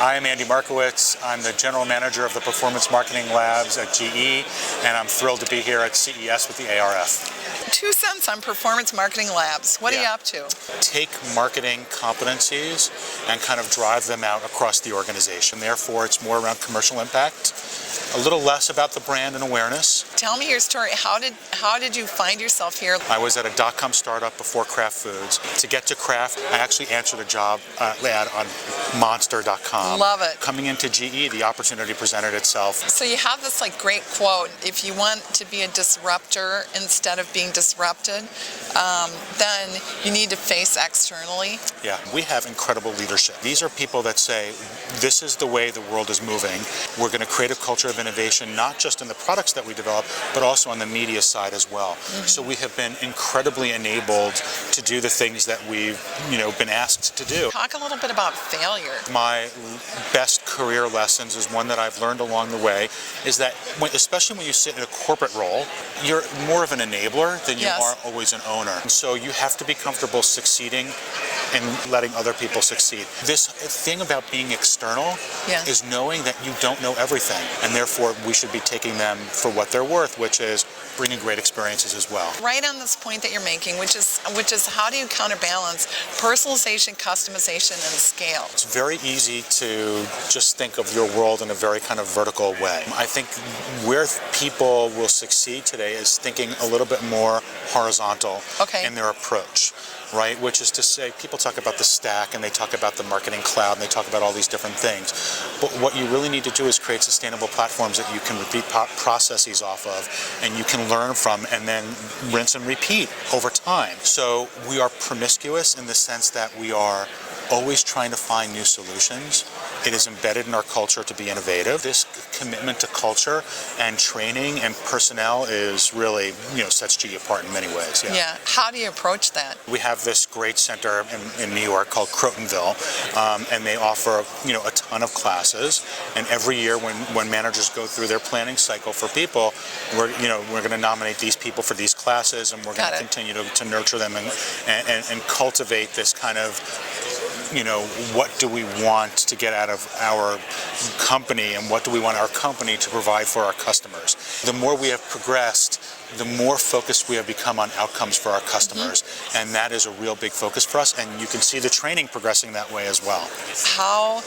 I am Andy Markowitz. I'm the General Manager of the Performance Marketing Labs at GE, and I'm thrilled to be here at CES with the ARF. 2 cents on Performance Marketing Labs. What are you up to? Take marketing competencies and kind of drive them out across the organization. Therefore, it's more around commercial impact, a little less about the brand and awareness. Tell me your story. How did you find yourself here? I was at a dot-com startup before Kraft Foods. To get to Kraft, I actually answered a job ad on Monster.com. Love it. Coming into GE, the opportunity presented itself. So you have this great quote, if you want to be a disruptor instead of being disrupted, then you need to face externally. Yeah, we have incredible leadership. These are people that say, this is the way the world is moving. We're going to create a culture of innovation, not just in the products that we develop, but also on the media side as well. So we have been incredibly enabled to do the things that we've been asked to do. Talk a little bit about failure. My best career lessons is one that I've learned along the way, is that especially when you sit in a corporate role, you're more of an enabler than you are always an owner. And so you have to be comfortable succeeding and letting other people succeed. This thing about being external is knowing that you don't know everything, and therefore we should be taking them for what they're worth, which is bringing great experiences as well. Right on this point that you're making, which is how do you counterbalance personalization, customization, and scale? It's very easy to just think of your world in a very kind of vertical way. I think where people will succeed today is thinking a little bit more horizontal in their approach. Right, which is to say, people talk about the stack and they talk about the marketing cloud and they talk about all these different things. But what you really need to do is create sustainable platforms that you can repeat processes off of and you can learn from and then rinse and repeat over time. So we are promiscuous in the sense that we are always trying to find new solutions. It is embedded in our culture to be innovative. This commitment to culture and training and personnel is really, sets GE apart in many ways. Yeah. How do you approach that? We have this great center in New York called Crotonville, and they offer, a ton of classes. And every year when managers go through their planning cycle for people, we're going to nominate these people for these classes, and we're going to continue to nurture them and cultivate this kind of, what do we want to get out of our company and what do we want our company to provide for our customers. The more we have progressed, the more focused we have become on outcomes for our customers, and that is a real big focus for us, and you can see the training progressing that way as well. How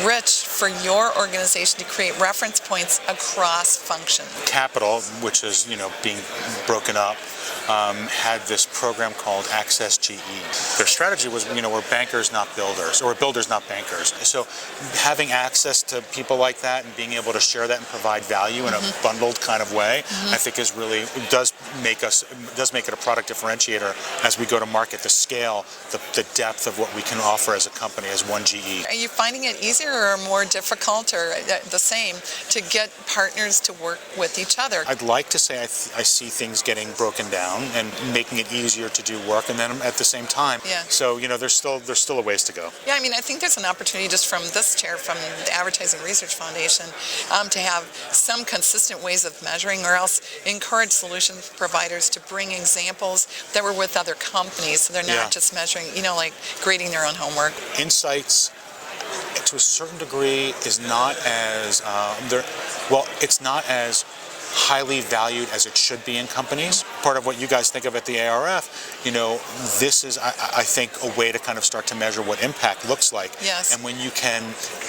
rich for your organization to create reference points across function. Capital, which is being broken up, had this program called Access GE. Their strategy was, we're bankers, not builders, or builders, not bankers. So having access to people like that and being able to share that and provide value in a bundled kind of way, I think is really, does make it a product differentiator as we go to market. The scale, the depth of what we can offer as a company, as one GE. Are you finding it easier or more difficult or the same to get partners to work with each other? I'd like to say I see things getting broken down and making it easier to do work, and then at the same time, so there's still a ways to go. Yeah, I think there's an opportunity just from this chair, from the Advertising Research Foundation, to have some consistent ways of measuring, or else encourage solution providers to bring examples that were with other companies, so they're not just measuring, like grading their own homework. Insights, to a certain degree, is not as it's not as highly valued as it should be in companies. Part of what you guys think of at the ARF, this is, I think, a way to kind of start to measure what impact looks like. Yes. And when you can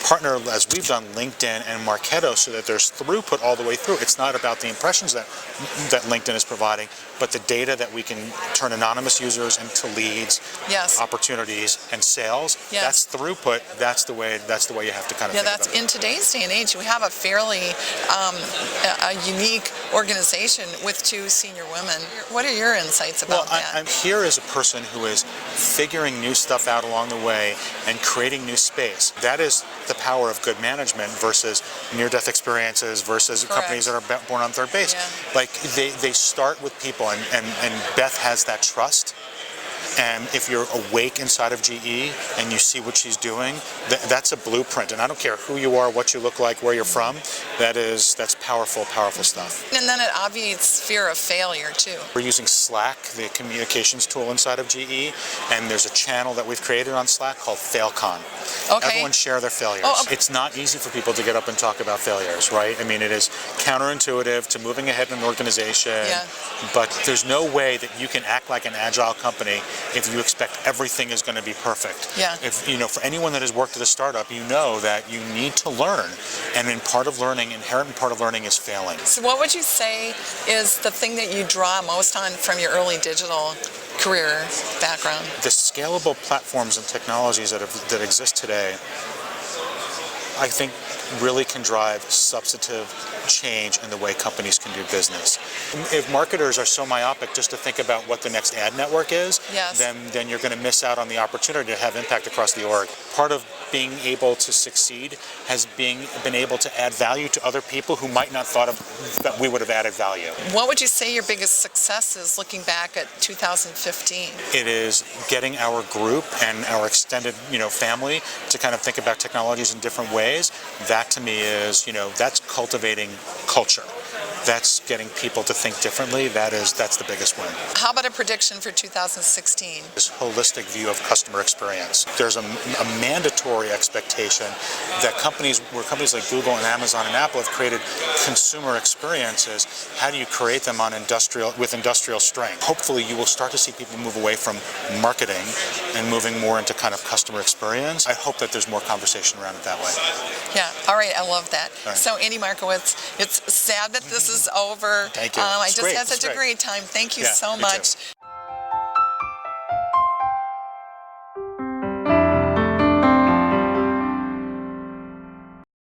partner, as we've done, LinkedIn and Marketo, so that there's throughput all the way through. It's not about the impressions that LinkedIn is providing, but the data that we can turn anonymous users into leads, opportunities, and sales. That's throughput. That's the way you have to kind of think about it. In today's day and age, we have a fairly unique organization with 2 senior women. What are your insights about that? I'm here as a person who is figuring new stuff out along the way and creating new space. That is the power of good management versus near-death experiences versus companies that are born on third base. They start with people, and Beth has that trust. And if you're awake inside of GE and you see what she's doing, that's a blueprint. And I don't care who you are, what you look like, where you're from. That's powerful stuff. And then it obviates fear of failure too. We're using Slack, the communications tool inside of GE, and there's a channel that we've created on Slack called FailCon. Okay. Everyone share their failures. It's not easy for people to get up and talk about failures, right? I mean, it is counterintuitive to moving ahead in an organization, but there's no way that you can act like an agile company if you expect everything is going to be perfect. If for anyone that has worked at a startup, you know that you need to learn, and inherent part of learning is failing. So what would you say is the thing that you draw most on from your early digital career background? The scalable platforms and technologies that exist today, I think, really can drive substantive change in the way companies can do business. If marketers are so myopic just to think about what the next ad network is, then you're going to miss out on the opportunity to have impact across the org. Part of being able to succeed has been able to add value to other people who might not thought of that we would have added value. What would you say your biggest success is looking back at 2015? It is getting our group and our extended family to kind of think about technologies in different ways. That to me is that's cultivating culture. That's getting people to think differently. That's the biggest win. How about a prediction for 2016? This holistic view of customer experience. There's a mandatory expectation that companies like Google and Amazon and Apple have created consumer experiences. How do you create them with industrial strength? Hopefully you will start to see people move away from marketing and moving more into kind of customer experience. I hope that there's more conversation around it that way. Yeah, all right, I love that. Right. So Andy Markowitz, it's sad that this is over. Thank you. I just great. had such a great time. Thank you so me much. too.